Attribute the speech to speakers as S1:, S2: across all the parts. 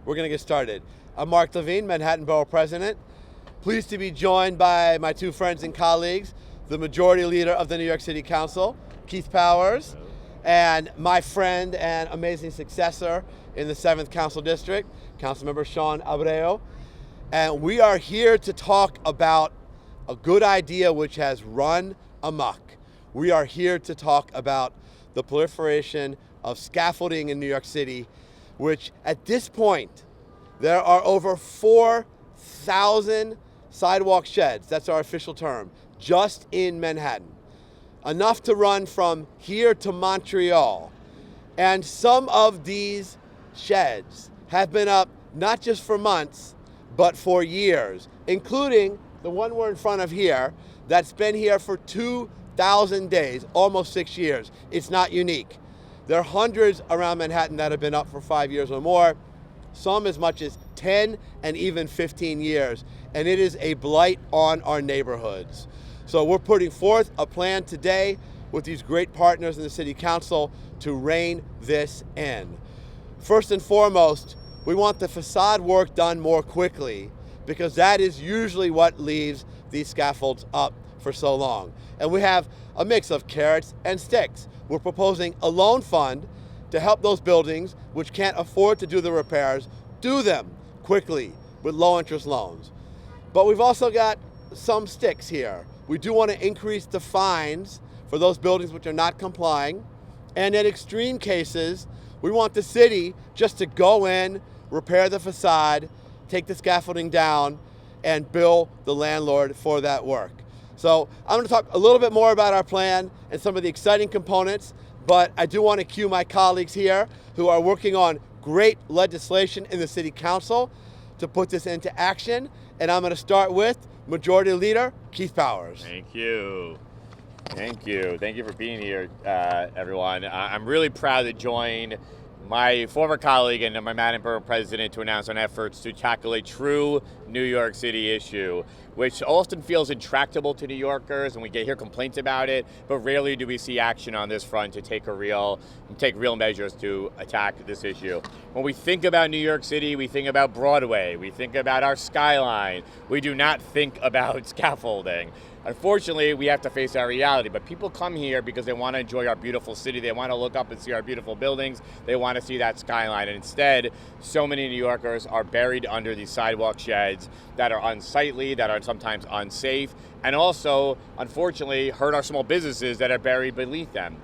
S1: we're going to get started. I'm Mark Levine, Manhattan Borough President. Pleased to be joined by my two friends and colleagues, the Majority Leader of the New York City Council, Keith Powers, and my friend and amazing successor in the 7th Council District, Councilmember Sean Abreu. And we are here to talk about a good idea which has run amok. We are here to talk about the proliferation of scaffolding in New York City, which at this point, there are over 4,000 sidewalk sheds, that's our official term, just in Manhattan. Enough to run from here to Montreal. And some of these sheds have been up not just for months, but for years, including the one we're in front of here that's been here for 2,000 days, almost 6 years. It's not unique. There are hundreds around Manhattan that have been up for 5 years or more, some as much as 10 and even 15 years, and it is a blight on our neighborhoods. So we're putting forth a plan today with these great partners in the City Council to rein this in. First and foremost, we want the facade work done more quickly because that is usually what leaves these scaffolds up for so long. And we have a mix of carrots and sticks. We're proposing a loan fund to help those buildings which can't afford to do the repairs, do them quickly with low interest loans. But we've also got some sticks here. We do want to increase the fines for those buildings which are not complying. And in extreme cases, we want the city just to go in, repair the facade, take the scaffolding down, and bill the landlord for that work. So I'm going to talk a little bit more about our plan and some of the exciting components, but I do want to cue my colleagues here who are working on great legislation in the City Council to put this into action. And I'm going to start with Majority Leader Keith Powers.
S2: Thank you. Thank you. Thank you for being here, everyone. I'm really proud to join my former colleague and my Manhattan Borough President to announce on efforts to tackle a true New York City issue, which often feels intractable to New Yorkers, and we hear complaints about it, but rarely do we see action on this front to take real measures to attack this issue. When we think about New York City, we think about Broadway, we think about our skyline, we do not think about scaffolding. Unfortunately, we have to face our reality, but people come here because they want to enjoy our beautiful city. They want to look up and see our beautiful buildings. They want to see that skyline. And instead, so many New Yorkers are buried under these sidewalk sheds that are unsightly, that are sometimes unsafe, and also, unfortunately, hurt our small businesses that are buried beneath them.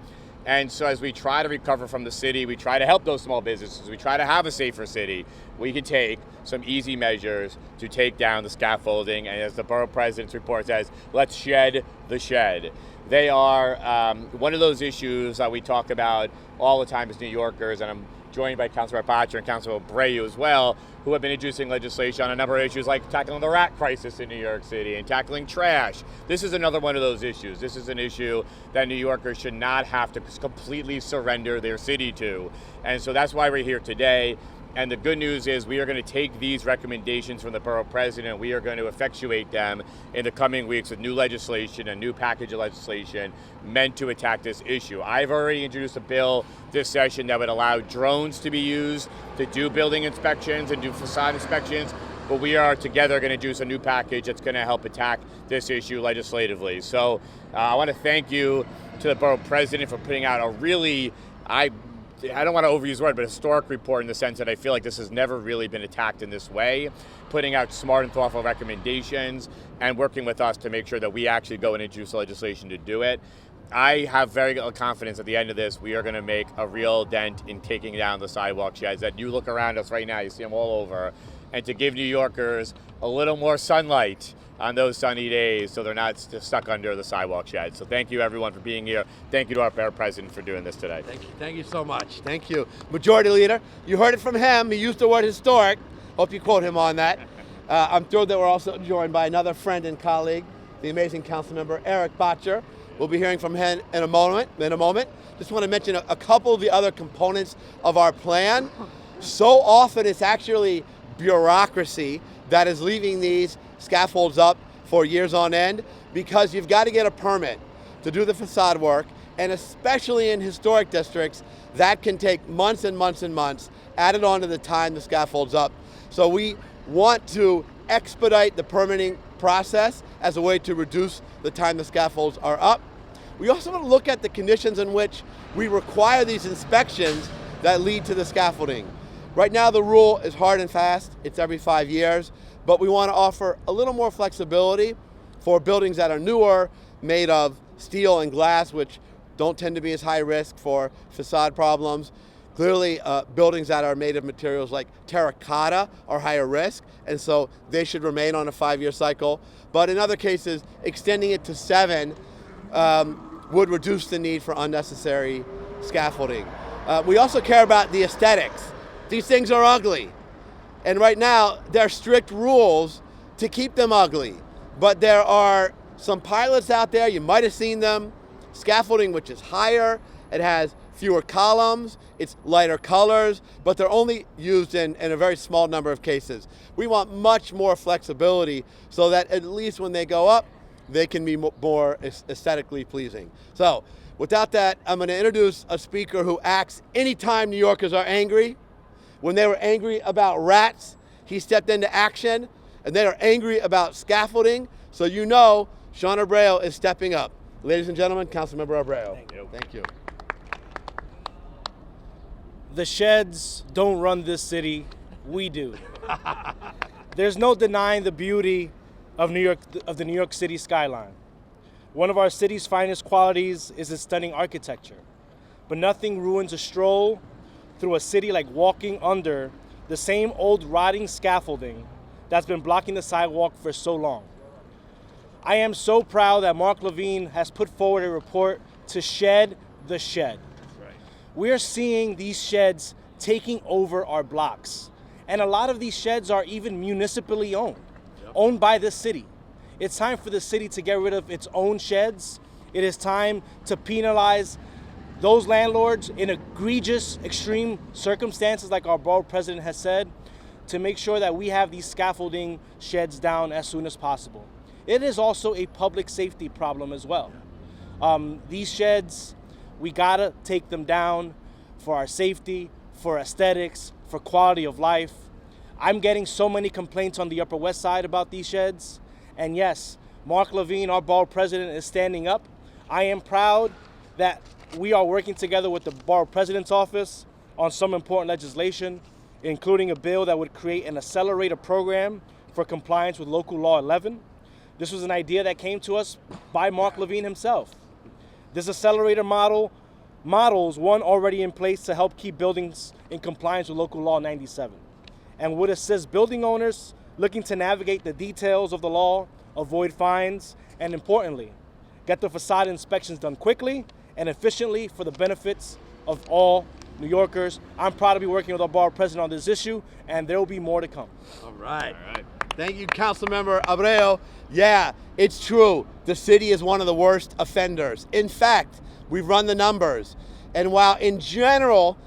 S2: And so as we try to recover from the city, we try to help those small businesses, we try to have a safer city, we can take some easy measures to take down the scaffolding. And as the Borough President's report says, let's shed the shed. They are one of those issues that we talk about all the time as New Yorkers, and I'm joined by Councilor Botcher and Councilor Abreu as well, who have been introducing legislation on a number of issues like tackling the rat crisis in New York City and tackling trash. This is another one of those issues. This is an issue that New Yorkers should not have to completely surrender their city to. And so that's why we're here today. And the good news is we are going to take these recommendations from the Borough President. We are going to effectuate them in the coming weeks with new legislation, a new package of legislation meant to attack this issue. I've already introduced a bill this session that would allow drones to be used to do building inspections and do facade inspections. But we are together going to introduce a new package that's going to help attack this issue legislatively. So I want to thank you to the Borough President for putting out a really, I don't want to overuse the word, but historic report in the sense that I feel like this has never really been attacked in this way, putting out smart and thoughtful recommendations and working with us to make sure that we actually go and introduce legislation to do it. I have very good confidence at the end of this, we are going to make a real dent in taking down the sidewalk sheds that you look around us right now, you see them all over, and to give New Yorkers a little more sunlight on those sunny days so they're not stuck under the sidewalk shed. So thank you everyone for being here. Thank you to our Borough President for doing this today.
S1: Thank you so much. Thank you. Majority Leader, you heard it from him. He used the word historic. Hope you quote him on that. I'm thrilled that we're also joined by another friend and colleague, the amazing Councilmember Eric Botcher. We'll be hearing from him in a moment. Just want to mention a couple of the other components of our plan. So often it's actually bureaucracy that is leaving these scaffolds up for years on end because you've got to get a permit to do the facade work, And especially in historic districts, that can take months and months and months added on to the time the scaffold's up. So we want to expedite the permitting process as a way to reduce the time the scaffolds are up. We also want to look at the conditions in which we require these inspections that lead to the scaffolding. Right now the rule is hard and fast, it's every 5 years, but we want to offer a little more flexibility for buildings that are newer, made of steel and glass, which don't tend to be as high risk for facade problems. Clearly, buildings that are made of materials like terracotta are higher risk, and so they should remain on a 5-year cycle. But in other cases, extending it to 7 would reduce the need for unnecessary scaffolding. We also care about the aesthetics. These things are ugly. And right now, there are strict rules to keep them ugly. But there are some pilots out there, you might have seen them, scaffolding which is higher, it has fewer columns, it's lighter colors, but they're only used in a very small number of cases. We want much more flexibility so that at least when they go up, they can be more aesthetically pleasing. So without that, I'm going to introduce a speaker who acts anytime New Yorkers are angry. When they were angry about rats, he stepped into action, and they are angry about scaffolding, so you know Sean Abreu is stepping up. Ladies and gentlemen, Councilmember Abreu.
S3: Thank you.
S1: Thank you.
S3: The sheds don't run this city, we do. There's no denying the beauty of the New York City skyline. One of our city's finest qualities is its stunning architecture, but nothing ruins a stroll through a city like walking under the same old rotting scaffolding that's been blocking the sidewalk for so long. I am so proud that Mark Levine has put forward a report to shed the shed. We're seeing these sheds taking over our blocks. And a lot of these sheds are even municipally owned by the city. It's time for the city to get rid of its own sheds. It is time to penalize those landlords in egregious, extreme circumstances, like our borough president has said, to make sure that we have these scaffolding sheds down as soon as possible. It is also a public safety problem as well. These sheds, we gotta take them down for our safety, for aesthetics, for quality of life. I'm getting so many complaints on the Upper West Side about these sheds. And yes, Mark Levine, our borough president, is standing up. I am proud that we are working together with the borough president's office on some important legislation, including a bill that would create an accelerator program for compliance with local law 11. This was an idea that came to us by Mark Levine himself. This accelerator models one already in place to help keep buildings in compliance with local law 97, and would assist building owners looking to navigate the details of the law, avoid fines, and importantly, get the facade inspections done quickly and efficiently for the benefits of all New Yorkers. I'm proud to be working with our borough president on this issue, and there will be more to come.
S1: All right. Thank you, Councilmember Abreu. Yeah, it's true. The city is one of the worst offenders. In fact, we've run the numbers. And while in general,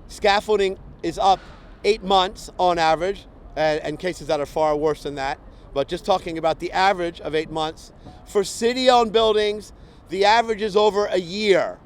S1: scaffolding is up 8 months on average, and cases that are far worse than that, but just talking about the average of 8 months, for city-owned buildings, the average is over a year.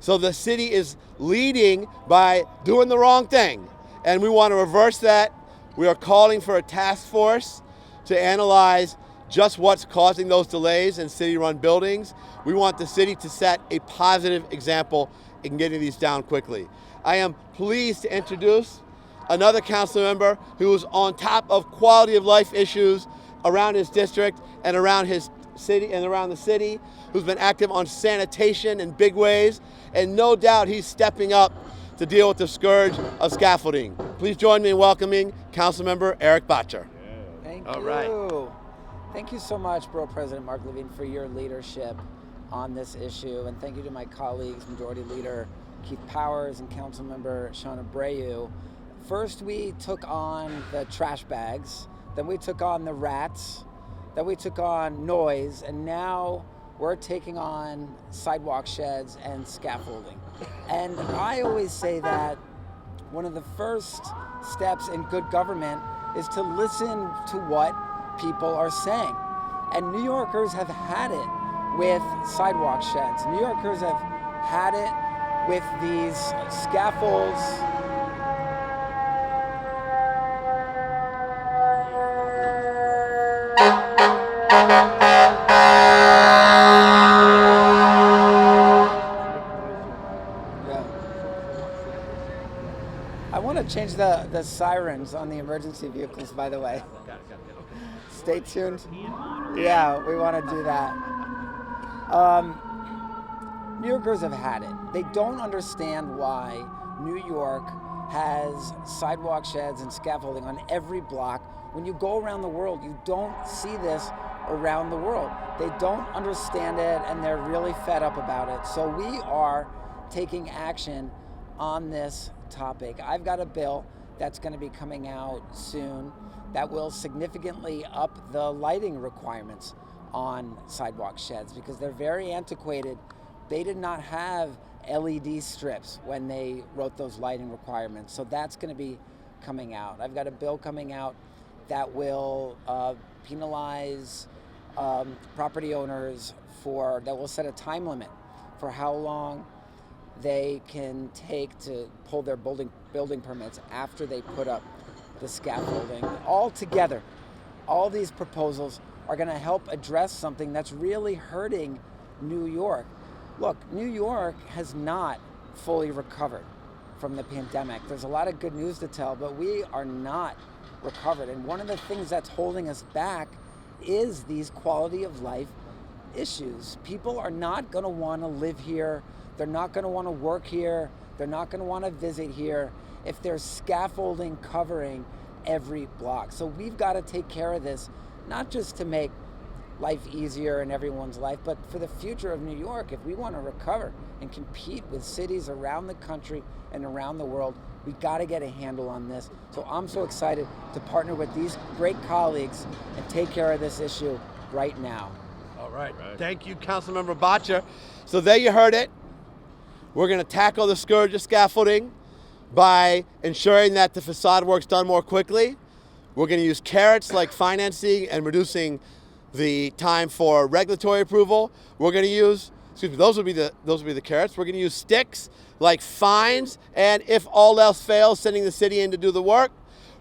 S1: So the city is leading by doing the wrong thing. And we want to reverse that. We are calling for a task force to analyze just what's causing those delays in city-run buildings. We want the city to set a positive example in getting these down quickly. I am pleased to introduce another council member who is on top of quality of life issues around his district and around his city and around the city, who's been active on sanitation in big ways, and no doubt he's stepping up to deal with the scourge of scaffolding. Please join me in welcoming Councilmember Eric Bottcher.
S4: Thank
S1: All
S4: you.
S1: right.
S4: Thank you so much, Borough President Mark Levine, for your leadership on this issue. And thank you to my colleagues, Majority Leader Keith Powers and Councilmember Sean Abreu. First, we took on the trash bags, then we took on the rats, then we took on noise, and now we're taking on sidewalk sheds and scaffolding. And I always say that one of the first steps in good government is to listen to what people are saying. And New Yorkers have had it with sidewalk sheds. New Yorkers have had it with these scaffolds. I want to change the sirens on the emergency vehicles, by the way. Stay tuned. Yeah, we want to do that. New Yorkers have had it. They don't understand why New York has sidewalk sheds and scaffolding on every block. When you go around the world, you don't see this around the world. They don't understand it, and they're really fed up about it. So we are taking action on this topic. I've got a bill that's going to be coming out soon that will significantly up the lighting requirements on sidewalk sheds because they're very antiquated. They did not have LED strips when they wrote those lighting requirements. So that's going to be coming out. I've got a bill coming out that will penalize property owners that will set a time limit for how long they can take to pull their building permits after they put up the scaffolding. All together, all these proposals are going to help address something that's really hurting New York. Look, New York has not fully recovered from the pandemic. There's a lot of good news to tell, but we are not recovered. And one of the things that's holding us back is these quality of life issues. People are not going to want to live here. They're not going to want to work here. They're not going to want to visit here if there's scaffolding covering every block. So we've got to take care of this, not just to make life easier in everyone's life, but for the future of New York. If we want to recover and compete with cities around the country and around the world, we got to get a handle on this. So I'm so excited to partner with these great colleagues and take care of this issue right now.
S1: All right. Thank you, Councilmember Botcher. So there you heard it. We're going to tackle the scourge of scaffolding by ensuring that the facade work's done more quickly. We're going to use carrots like financing and reducing the time for regulatory approval. We're going to use, those would be the carrots. We're going to use sticks like fines, and if all else fails, sending the city in to do the work.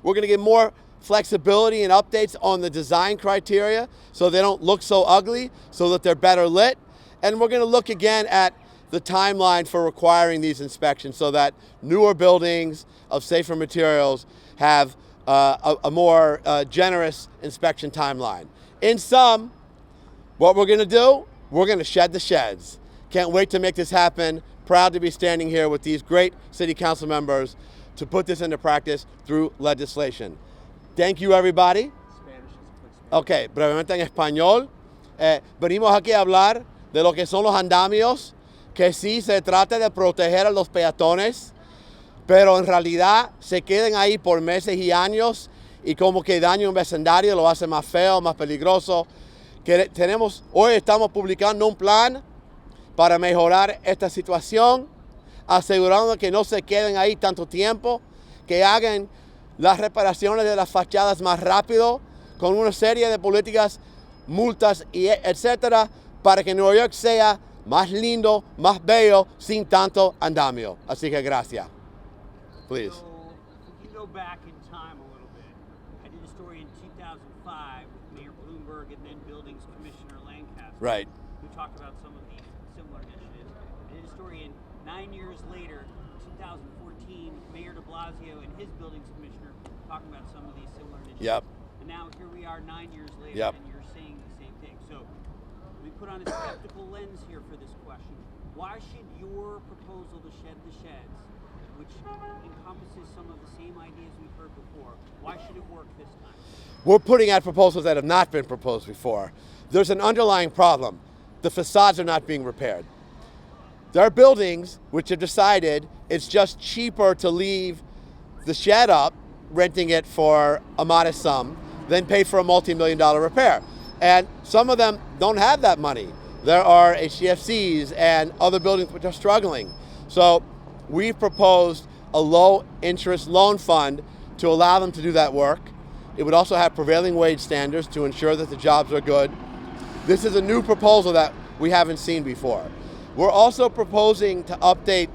S1: We're going to get more flexibility and updates on the design criteria so they don't look so ugly, so that they're better lit. And we're going to look again at the timeline for requiring these inspections so that newer buildings of safer materials have a more generous inspection timeline. In sum, what we're going to do, we're going to shed the sheds. Can't wait to make this happen. Proud to be standing here with these great city council members to put this into practice through legislation. Thank you, everybody. Ok, brevemente en español. Venimos aquí a hablar de lo que son los andamios, que sí se trata de proteger a los peatones, pero en realidad se quedan ahí por meses y años y como que dañan un vecindario, lo hace más feo, más peligroso. Hoy estamos publicando un plan para mejorar esta situación, asegurando que no se queden ahí tanto tiempo, que hagan las reparaciones de las fachadas más rápido, con una serie de políticas, multas y etcétera, para que Nueva York sea más lindo, más bello, sin tanto andamio. Así que gracias. Please.
S5: So, if you go back in time a little bit, I did a story in 2005 with Mayor Bloomberg and then Buildings Commissioner Lancaster.
S1: Right.
S5: Who talked about some of these similar initiatives. I did a story in 9 years later, 2014, Mayor de Blasio and his Buildings Commissioner talking about some of these similar initiatives.
S1: Yep.
S5: And now here we are 9 years later,
S1: Yep.
S5: and you're saying the same thing. So we put on a skeptical lens here for this question. Why should your proposal to shed the sheds, which encompasses some of the same ideas we've heard before, why should it work this time?
S1: We're putting out proposals that have not been proposed before. There's an underlying problem. The facades are not being repaired. There are buildings which have decided it's just cheaper to leave the shed up, renting it for a modest sum, than pay for a multi-million-dollar repair. And some of them don't have that money. There are HDFCs and other buildings which are struggling. So we've proposed a low-interest loan fund to allow them to do that work. It would also have prevailing wage standards to ensure that the jobs are good. This is a new proposal that we haven't seen before. We're also proposing to update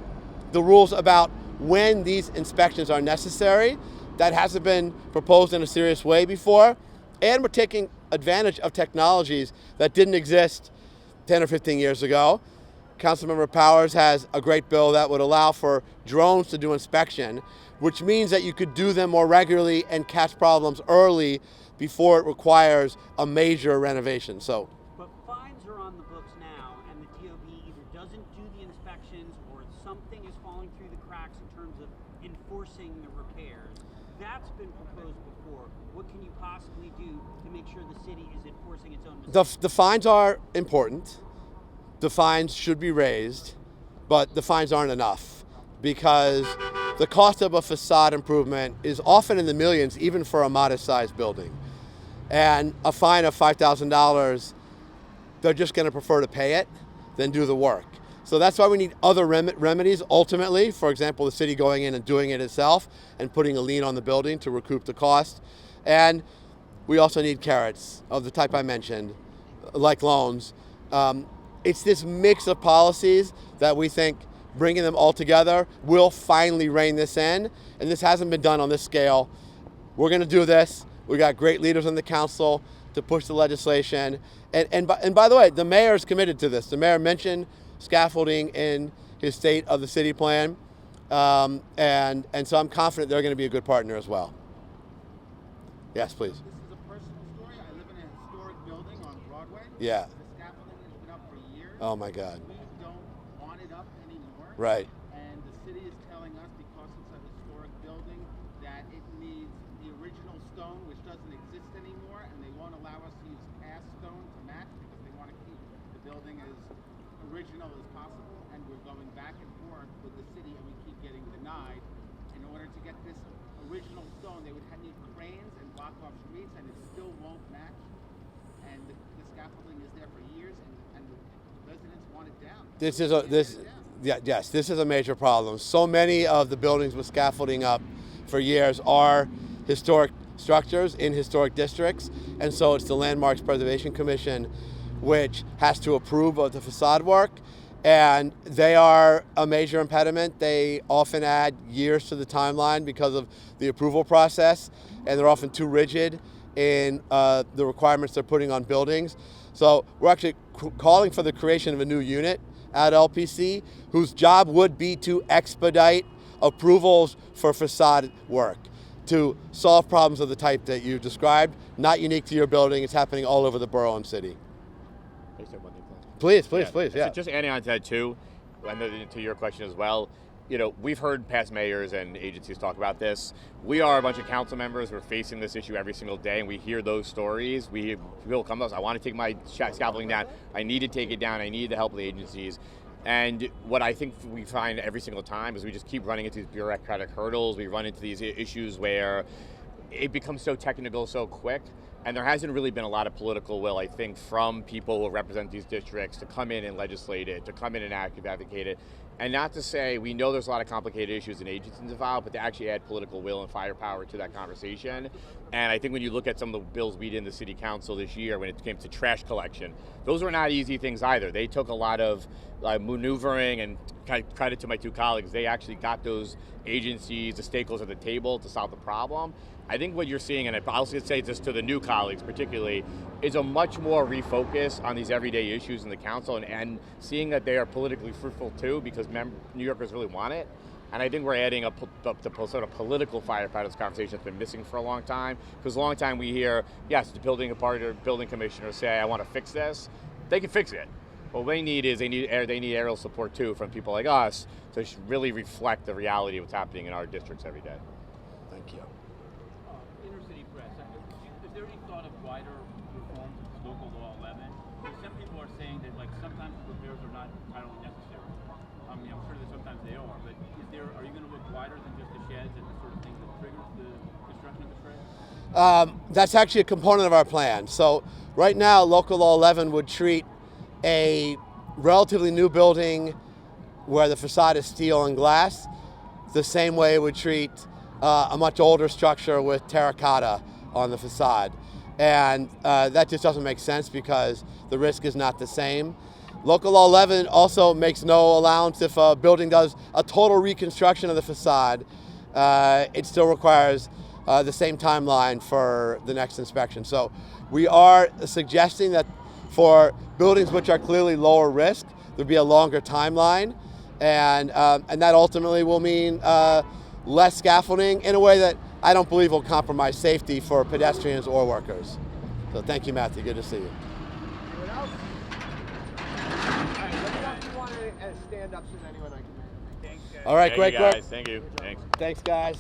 S1: the rules about when these inspections are necessary. That hasn't been proposed in a serious way before. And we're taking advantage of technologies that didn't exist 10 or 15 years ago. Councilmember Powers has a great bill that would allow for drones to do inspection, which means that you could do them more regularly and catch problems early before it requires a major renovation. So,
S5: but fines are on the books now, and the DOB either doesn't do the inspections or something is falling through the cracks in terms of enforcing the repairs. That's been proposed before. What can you possibly do to make sure the city is enforcing its own mistakes?
S1: the fines are important. The fines should be raised, but the fines aren't enough because the cost of a facade improvement is often in the millions, even for a modest-sized building. And a fine of $5,000, they're just going to prefer to pay it than do the work. So that's why we need other remedies ultimately. For example, the city going in and doing it itself and putting a lien on the building to recoup the cost. And we also need carrots of the type I mentioned, like loans. It's this mix of policies that we think bringing them all together will finally rein this in. And this hasn't been done on this scale. We're going to do this. We got great leaders on the council to push the legislation. And by the way, the mayor is committed to this. The mayor mentioned scaffolding in his state of the city plan. And so I'm confident they're going to be a good partner as well. Yes, please.
S6: This is a personal story. I live in a historic building on Broadway.
S1: Yeah.
S6: The scaffolding has been up for years.
S1: Oh my God.
S6: We don't want it up anymore.
S1: Right.
S6: And the city is telling us, because it's a historic building, that it needs the original stone, which doesn't exist anymore, and they won't allow us to use cast stone to match because they want to keep the building as original as possible. And we're going back and forth with the city, and we keep getting denied. In order to get this original stone, they would need cranes and block off streets, and it still won't match. And the scaffolding is there for years, and the residents want it down.
S1: This is a major problem. So many of the buildings with scaffolding up for years are historic structures in historic districts, and so it's the Landmarks Preservation Commission which has to approve of the facade work, and they are a major impediment. They often add years to the timeline because of the approval process, and they're often too rigid in the requirements they're putting on buildings. So we're actually calling for the creation of a new unit at LPC whose job would be to expedite approvals for facade work, to solve problems of the type that you described. Not unique to your building, it's happening all over the borough and city. Please.
S2: So just adding on to that too, and to your question as well, you know, we've heard past mayors and agencies talk about this. We are a bunch of council members. We're facing this issue every single day, and we hear those stories. People come to us, I want to take my scaffolding down. I need to take it down. I need the help of the agencies. And what I think we find every single time is we just keep running into these bureaucratic hurdles. We run into these issues where it becomes so technical so quick. And there hasn't really been a lot of political will, I think, from people who represent these districts to come in and legislate it, to come in and advocate it. And not to say, we know there's a lot of complicated issues and agencies involved, but to actually add political will and firepower to that conversation. And I think when you look at some of the bills we did in the city council this year when it came to trash collection, those were not easy things either. They took a lot of maneuvering, and credit to my two colleagues, they actually got those agencies, the stakeholders at the table to solve the problem. I think what you're seeing, and I'll say this to the new colleagues particularly, is a much more refocus on these everyday issues in the council and seeing that they are politically fruitful too, because New Yorkers really want it. And I think we're adding the sort of political firepower to this conversation that's been missing for a long time. Because a long time we hear, yes, the building commissioners say, I want to fix this. They can fix it. What they need is they need aerial support too from people like us to really reflect the reality of what's happening in our districts every day.
S1: Thank you.
S7: Inner city press. Is there any thought of wider reforms of local law 11? Because some people are saying that sometimes repairs are not entirely necessary. I mean, I'm sure that sometimes they are, but are you going to look wider than just the sheds and the sort of thing that triggers the construction of the sheds?
S1: That's actually a component of our plan. So right now, local law 11 would treat a relatively new building where the facade is steel and glass the same way it would treat a much older structure with terracotta on the facade. And that just doesn't make sense because the risk is not the same. Local Law 11 also makes no allowance if a building does a total reconstruction of the facade. It still requires the same timeline for the next inspection. So we are suggesting that for buildings which are clearly lower risk, there'd be a longer timeline, and that ultimately will mean less scaffolding in a way that I don't believe will compromise safety for pedestrians or workers. So thank you, Matthew. Good to see you.
S8: Anyone else? All right, let me know if you want to stand up so that anyone I can.
S1: All right,
S2: Thank
S1: great,
S2: you guys.
S1: great.
S2: Thank you. Thanks.
S1: Thanks, guys.